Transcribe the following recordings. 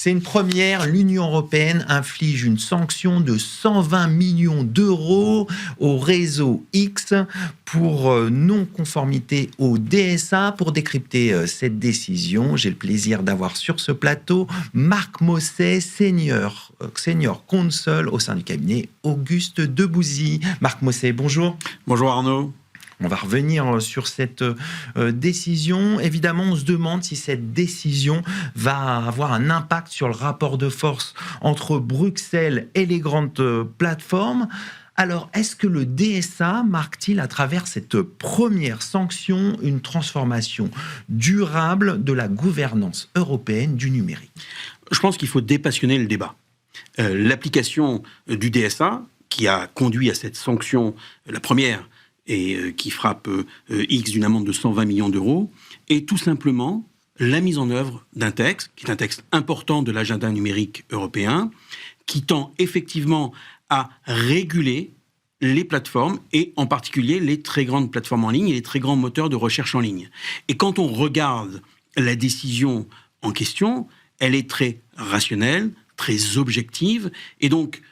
C'est une première. L'Union européenne inflige une sanction de 120 millions d'euros au réseau X pour non-conformité au DSA. Pour décrypter cette décision, j'ai le plaisir d'avoir sur ce plateau Marc Mosset, senior counsel au sein du cabinet Auguste Debouzy. Marc Mosset, bonjour. Bonjour Arnaud. On va revenir sur cette décision. Évidemment, on se demande si cette décision va avoir un impact sur le rapport de force entre Bruxelles et les grandes plateformes. Alors, est-ce que le DSA marque-t-il à travers cette première sanction une transformation durable de la gouvernance européenne du numérique ? Je pense qu'il faut dépassionner le débat. L'application du DSA, qui a conduit à cette sanction, la première, et qui frappe X d'une amende de 120 millions d'euros, est tout simplement la mise en œuvre d'un texte, qui est un texte important de l'agenda numérique européen, qui tend effectivement à réguler les plateformes, et en particulier les très grandes plateformes en ligne et les très grands moteurs de recherche en ligne. Et quand on regarde la décision en question, elle est très rationnelle, très objective, et donc,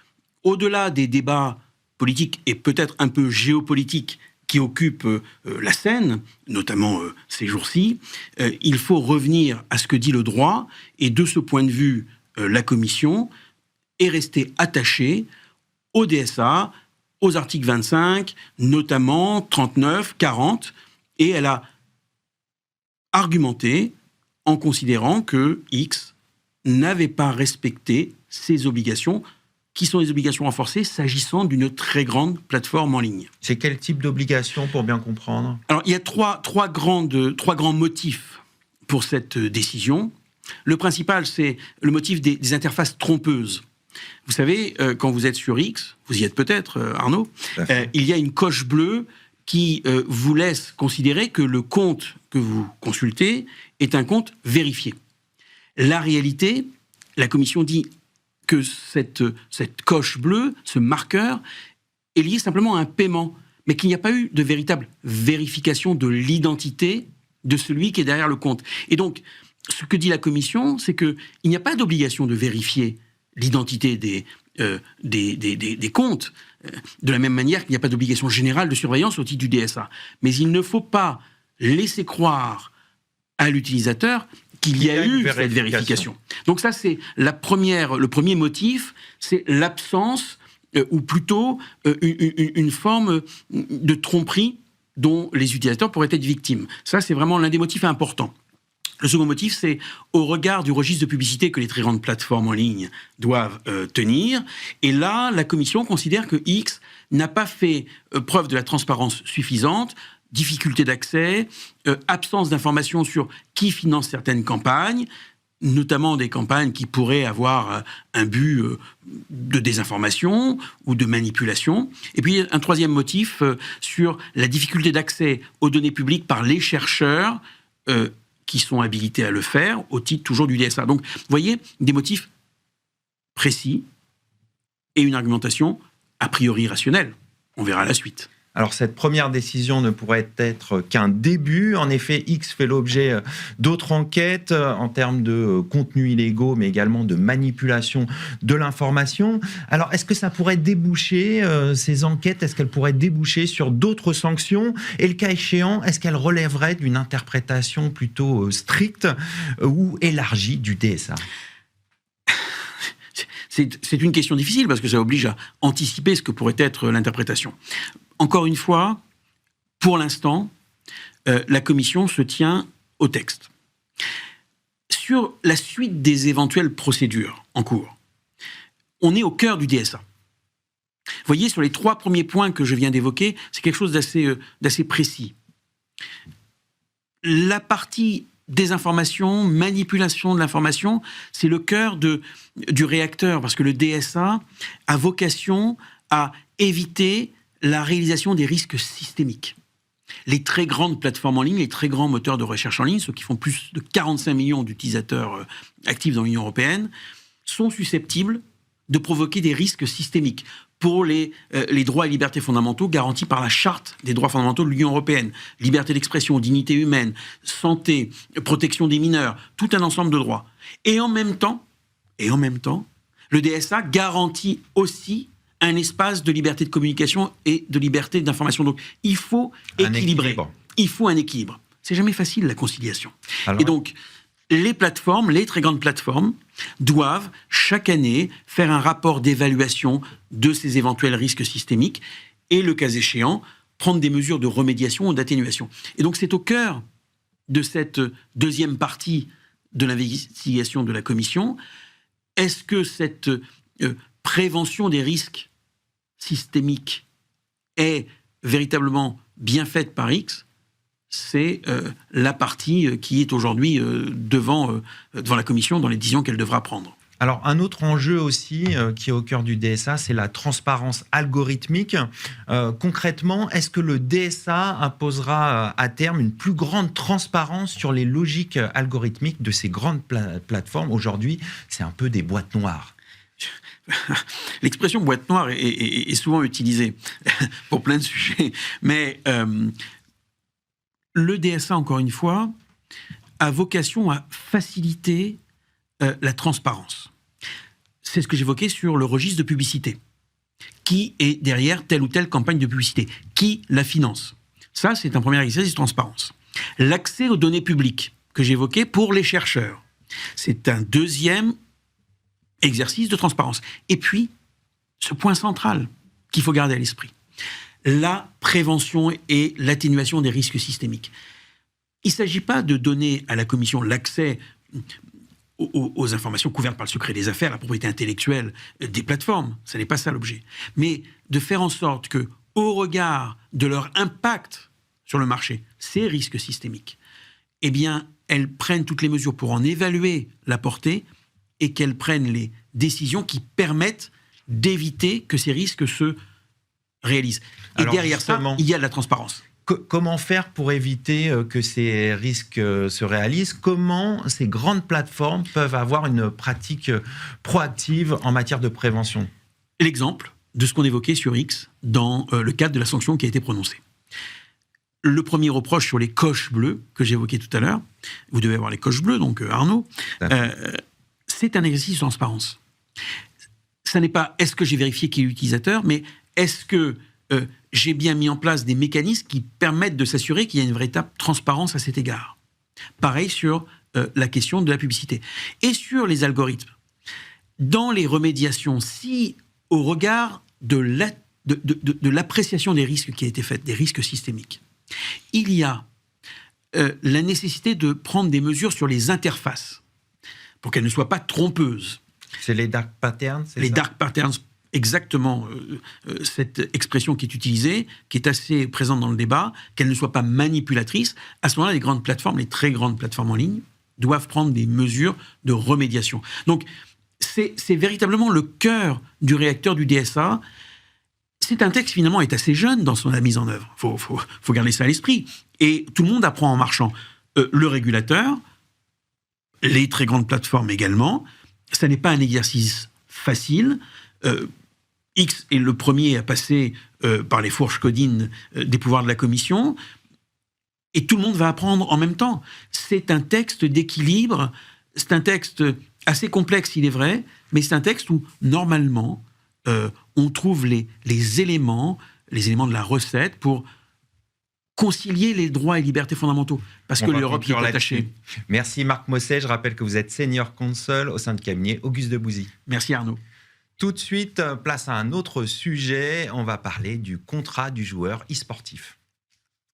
au-delà des débats politiques et peut-être un peu géopolitiques qui occupent la scène, notamment ces jours-ci, il faut revenir à ce que dit le droit, et de ce point de vue, la Commission est restée attachée au DSA, aux articles 25, notamment 39, 40, et elle a argumenté en considérant que X n'avait pas respecté ses obligations, qui sont des obligations renforcées s'agissant d'une très grande plateforme en ligne. C'est quel type d'obligation, pour bien comprendre ? Alors, il y a trois grands motifs pour cette décision. Le principal, c'est le motif des interfaces trompeuses. Vous savez, quand vous êtes sur X, vous y êtes peut-être, Arnaud, il y a une coche bleue qui vous laisse considérer que le compte que vous consultez est un compte vérifié. La réalité, la Commission dit que cette coche bleue, ce marqueur, est lié simplement à un paiement, mais qu'il n'y a pas eu de véritable vérification de l'identité de celui qui est derrière le compte. Et donc, ce que dit la Commission, c'est qu'il n'y a pas d'obligation de vérifier l'identité des comptes, de la même manière qu'il n'y a pas d'obligation générale de surveillance au titre du DSA. Mais il ne faut pas laisser croire à l'utilisateur qu'il y a eu cette vérification. Donc ça, c'est le premier motif, c'est l'absence, ou plutôt une forme de tromperie dont les utilisateurs pourraient être victimes. Ça, c'est vraiment l'un des motifs importants. Le second motif, c'est au regard du registre de publicité que les très grandes plateformes en ligne doivent tenir. Et là, la Commission considère que X n'a pas fait preuve de la transparence suffisante, difficulté d'accès, absence d'informations sur qui finance certaines campagnes, notamment des campagnes qui pourraient avoir un but de désinformation ou de manipulation. Et puis un troisième motif sur la difficulté d'accès aux données publiques par les chercheurs qui sont habilités à le faire au titre toujours du DSA. Donc, vous voyez, des motifs précis et une argumentation a priori rationnelle. On verra la suite. Alors, cette première décision ne pourrait être qu'un début. En effet, X fait l'objet d'autres enquêtes en termes de contenus illégaux, mais également de manipulation de l'information. Alors, est-ce que ça pourrait déboucher, ces enquêtes, est-ce qu'elles pourraient déboucher sur d'autres sanctions ? Et le cas échéant, est-ce qu'elles relèveraient d'une interprétation plutôt stricte ou élargie du DSA ? C'est une question difficile parce que ça oblige à anticiper ce que pourrait être l'interprétation. Encore une fois, pour l'instant, la Commission se tient au texte. Sur la suite des éventuelles procédures en cours, on est au cœur du DSA. Vous voyez, sur les 3 premiers points que je viens d'évoquer, c'est quelque chose d'assez précis. La partie désinformation, manipulation de l'information, c'est le cœur du réacteur, parce que le DSA a vocation à éviter la réalisation des risques systémiques. Les très grandes plateformes en ligne, les très grands moteurs de recherche en ligne, ceux qui font plus de 45 millions d'utilisateurs actifs dans l'Union européenne, sont susceptibles de provoquer des risques systémiques pour les droits et libertés fondamentaux garantis par la Charte des droits fondamentaux de l'Union européenne. Liberté d'expression, dignité humaine, santé, protection des mineurs, tout un ensemble de droits. Et en même temps, Et en même temps, le DSA garantit aussi un espace de liberté de communication et de liberté d'information. Donc, il faut équilibrer. Il faut un équilibre. C'est jamais facile, la conciliation. Alors, et donc, les plateformes, les très grandes plateformes, doivent chaque année faire un rapport d'évaluation de ces éventuels risques systémiques et, le cas échéant, prendre des mesures de remédiation ou d'atténuation. Et donc, c'est au cœur de cette deuxième partie de l'investigation de la Commission. Est-ce que cette prévention des risques systémique est véritablement bien faite par X? C'est la partie qui est aujourd'hui devant la Commission dans les décisions qu'elle devra prendre. Alors, un autre enjeu aussi qui est au cœur du DSA, c'est la transparence algorithmique. Concrètement, est-ce que le DSA imposera à terme une plus grande transparence sur les logiques algorithmiques de ces grandes plateformes? Aujourd'hui, c'est un peu des boîtes noires. L'expression boîte noire est souvent utilisée pour plein de sujets, mais le DSA, encore une fois, a vocation à faciliter la transparence. C'est ce que j'évoquais sur le registre de publicité. Qui est derrière telle ou telle campagne de publicité? Qui la finance? Ça, c'est un premier exercice de transparence. L'accès aux données publiques que j'évoquais pour les chercheurs, c'est un deuxième exercice de transparence. Et puis, ce point central qu'il faut garder à l'esprit, la prévention et l'atténuation des risques systémiques. Il ne s'agit pas de donner à la Commission l'accès aux informations couvertes par le secret des affaires, la propriété intellectuelle des plateformes. Ce n'est pas ça l'objet. Mais de faire en sorte que, au regard de leur impact sur le marché, ces risques systémiques, eh bien, elles prennent toutes les mesures pour en évaluer la portée et qu'elles prennent les décisions qui permettent d'éviter que ces risques se réalisent. Et alors, derrière ça, il y a de la transparence. Comment faire pour éviter que ces risques se réalisent? Comment ces grandes plateformes peuvent avoir une pratique proactive en matière de prévention? L'exemple de ce qu'on évoquait sur X dans le cadre de la sanction qui a été prononcée. Le premier reproche sur les coches bleues que j'évoquais tout à l'heure, vous devez avoir les coches bleues, donc Arnaud, c'est un exercice de transparence. Ça n'est pas est-ce que j'ai vérifié qui est l'utilisateur, mais est-ce que j'ai bien mis en place des mécanismes qui permettent de s'assurer qu'il y a une véritable transparence à cet égard. Pareil sur la question de la publicité. Et sur les algorithmes. Dans les remédiations, si au regard de l'appréciation des risques qui a été faite, des risques systémiques, il y a la nécessité de prendre des mesures sur les interfaces pour qu'elles ne soient pas trompeuses. C'est les dark patterns, c'est les ça? Dark patterns, exactement cette expression qui est utilisée, qui est assez présente dans le débat, qu'elle ne soit pas manipulatrice. À ce moment-là, les grandes plateformes, les très grandes plateformes en ligne, doivent prendre des mesures de remédiation. Donc, c'est véritablement le cœur du réacteur du DSA. C'est un texte, finalement, est assez jeune dans son mise en œuvre. Il faut garder ça à l'esprit. Et tout le monde apprend en marchant. Le régulateur, les très grandes plateformes également, ça n'est pas un exercice facile. X est le premier à passer par les fourches codines des pouvoirs de la Commission, et tout le monde va apprendre en même temps. C'est un texte d'équilibre, c'est un texte assez complexe, il est vrai, mais c'est un texte où, normalement, on trouve les éléments de la recette pour concilier les droits et libertés fondamentaux, parce que l'Europe y est attachée. Merci Marc Mosset, je rappelle que vous êtes senior counsel au sein de cabinet Auguste Debouzy. Merci Arnaud. Tout de suite, place à un autre sujet, on va parler du contrat du joueur e-sportif.